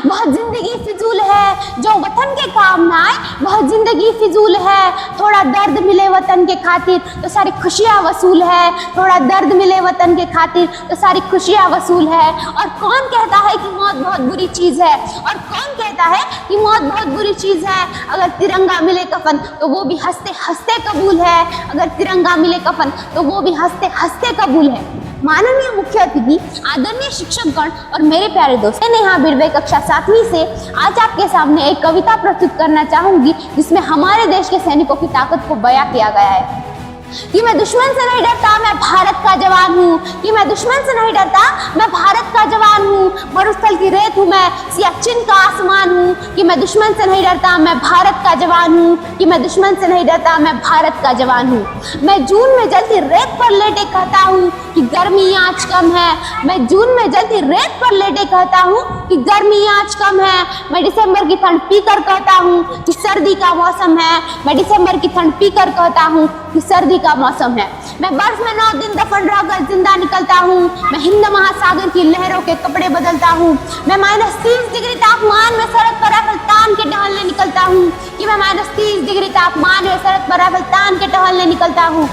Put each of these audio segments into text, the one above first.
वह जिंदगी फिजूल है जो वतन के काम ना आए, वह जिंदगी फिजूल है। थोड़ा दर्द मिले वतन के खातिर तो सारी खुशियाँ वसूल है, थोड़ा दर्द मिले वतन के खातिर तो सारी खुशियाँ वसूल है। और कौन कहता है कि मौत बहुत बुरी चीज़ है, और कौन कहता है कि मौत बहुत बुरी चीज़ है। अगर तिरंगा मिले कफन तो वो भी हंसते हंसते कबूल है, अगर तिरंगा मिले कफन तो वो भी हंसते हंसते कबूल है। माननीय मुख्य अतिथि, आदरणीय शिक्षकगण और मेरे प्यारे दोस्त, मैं नेहा बिरवे कक्षा 7वीं से आज आपके सामने एक कविता प्रस्तुत करना चाहूंगी जिसमें हमारे देश के सैनिकों की ताकत को बयां किया गया है कि मैं दुश्मन से नहीं डरता, मैं भारत का जवान हूँ, कि मैं दुश्मन से नहीं डरता, मैं भारत का जवान हूँ। मरुस्थल की रेत हूँ मैं, सियाचिन का आसमान हूँ, कि मैं दुश्मन से नहीं डरता, मैं भारत का जवान हूँ, कि मैं दुश्मन से नहीं डरता, मैं भारत का जवान हूँ। मैं जून में जलती रेत पर लेटे कहता हूँ कि गर्मी आज कम है, मैं जून में जलती रेत पर लेटे कहता हूँ कि गर्मी आज कम है। मैं दिसंबर की ठंड पीकर कहता हूँ कि सर्दी का मौसम है, मैं दिसंबर की ठंड पीकर कहता हूँ कि सर्दी का मौसम है। मैं बर्फ में 9 दिन दफन रहकर जिंदा निकलता हूँ, मैं हिंद महासागर की लहरों के कपड़े बदलता हूँ। मैं -30 डिग्री तापमान में सड़क पर राइफल तान के टहलने निकलता हूँ, कि मैं -30 डिग्री तापमान में सड़क पर राइफल तान के टहलने निकलता हूँ।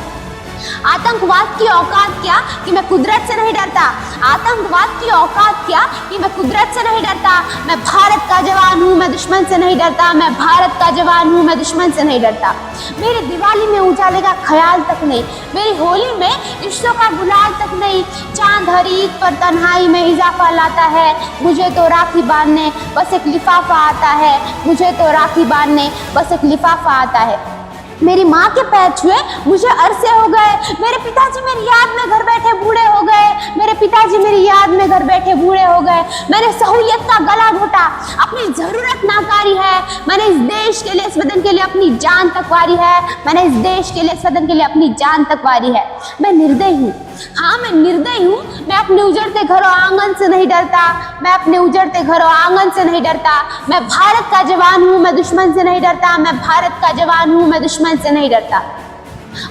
आतंकवाद की औकात क्या कि मैं कुदरत से नहीं डरता, आतंकवाद की औकात क्या कि मैं कुदरत से नहीं डरता। मैं भारत का जवान हूँ, मैं दुश्मन से नहीं डरता, मैं भारत का जवान हूँ, मैं दुश्मन से नहीं डरता। मेरी दिवाली में उजाले का ख्याल तक नहीं, मेरी होली में रिश्तों का गुलाल तक नहीं। चांद हर ईद पर तन्हाई में इजाफा लाता है, मुझे तो राखी बांधने बस एक लिफाफा आता है, मुझे तो राखी बांधने बस एक लिफाफा आता है। मेरी माँ के पैर छुए मुझे अरसे हो गए, मेरे पिताजी मेरी याद में घर बैठे बूढ़े हो गए, मेरे पिताजी मेरी याद में घर बैठे बूढ़े हो गए। मैंने सहूलियत का गला घोटा, अपनी जरूरत नाकारी है, मैंने इस देश के लिए, इस वतन के लिए अपनी जान तक वारी है, मैंने इस देश के लिए, इस वतन के लिए अपनी जान तक वारी है। मैं निर्दयी हूँ, हाँ मैं निर्दयी हूँ, मैं अपने उजड़ते घरों आंगन से नहीं डरता, मैं अपने उजड़ते घरों आंगन से नहीं डरता। मैं भारत का जवान हूँ, मैं दुश्मन से नहीं डरता, मैं भारत का जवान हूँ, मैं दुश्मन से नहीं डरता।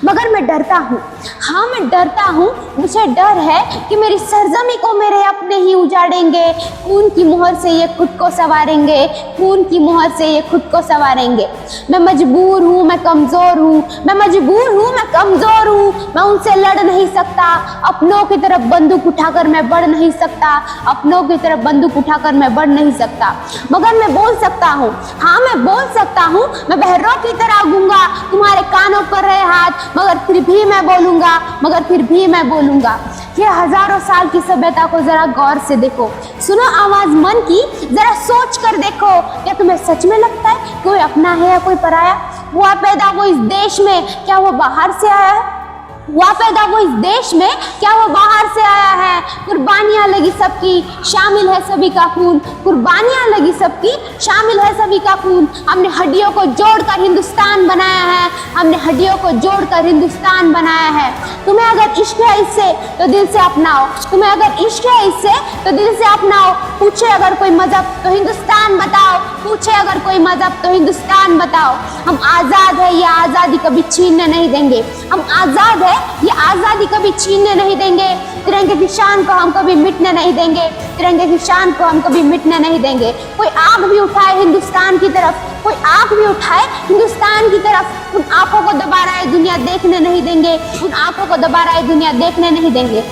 मगर मैं डरता हूँ, हाँ मैं डरता हूँ, मुझे डर है कि मेरी सरजमी को मेरे अपने ही उजाड़ेंगे, खून की मोहर से ये खुद को संवारेंगे, खून की मोहर से ये खुद को संवारेंगे। मैं मजबूर हूँ, मैं कमज़ोर हूँ, मैं मजबूर हूँ, मैं कमज़ोर हूँ, मैं उनसे लड़ नहीं सकता, अपनों की तरफ बंदूक उठाकर मैं बढ़ नहीं सकता, अपनों की तरफ बंदूक उठाकर मैं बढ़ नहीं सकता। मगर मैं बोल सकता हूँ, हाँ मैं बोल सकता हूँ, मैं बहरों की तरह गूंगा, तुम्हारे कानों पर रहे हाथ, मगर फिर भी मैं बोलूँगा, मगर फिर भी मैं बोलूँगा। ये हजारों साल की सभ्यता को जरा गौर से देखो, सुनो आवाज मन की, जरा सोच कर देखो, क्या तुम्हें सच में लगता है कोई अपना है या कोई पराया? हुआ पैदा वो इस देश में, क्या वो बाहर से आया है? हुआ पैदा वो इस देश में, क्या वो बाहर से आया है? कुर्बानियाँ लगी सबकी, शामिल है सभी का खून, कुर्बानियाँ लगी सबकी, शामिल है सभी का खून। हमने हड्डियों को जोड़कर हिंदुस्तान बनाया है, हमने हड्डियों को जोड़कर हिंदुस्तान बनाया है। तुम्हें अगर इश्क है इससे तो दिल से अपनाओ, तुम्हें अगर इश्क है इससे तो दिल से अपनाओ। पूछे अगर कोई मजहब तो हिंदुस्तान बताओ, पूछे अगर कोई मजहब तो हिंदुस्तान बताओ। हम आज़ाद है, ये आज़ादी कभी छीनने नहीं देंगे, हम आज़ाद है, ये आज़ादी कभी छीनने नहीं देंगे। तिरंगे की शान को हम कभी मिटने नहीं देंगे, तिरंगे की शान को हम कभी मिटने नहीं देंगे। कोई आँख भी उठाए हिंदुस्तान की तरफ, कोई आँख भी उठाए हिंदुस्तान की तरफ, उन आँखों को दोबारा ये दुनिया देखने नहीं देंगे, उन आँखों को दोबारा ये दुनिया देखने नहीं देंगे।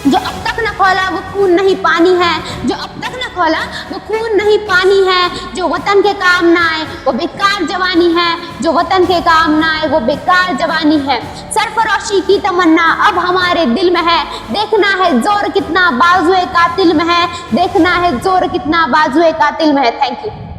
जो अब तक न खोला वो खून नहीं पानी है, जो अब तक न खोला वो खून नहीं पानी है। जो वतन के काम ना आए वो बेकार जवानी है, जो वतन के काम ना आए वो बेकार जवानी है। सरफरोशी की तमन्ना अब हमारे दिल में है, देखना है जोर कितना बाजुए कातिल में है, देखना है जोर कितना बाजुए कातिल में है। Thank you.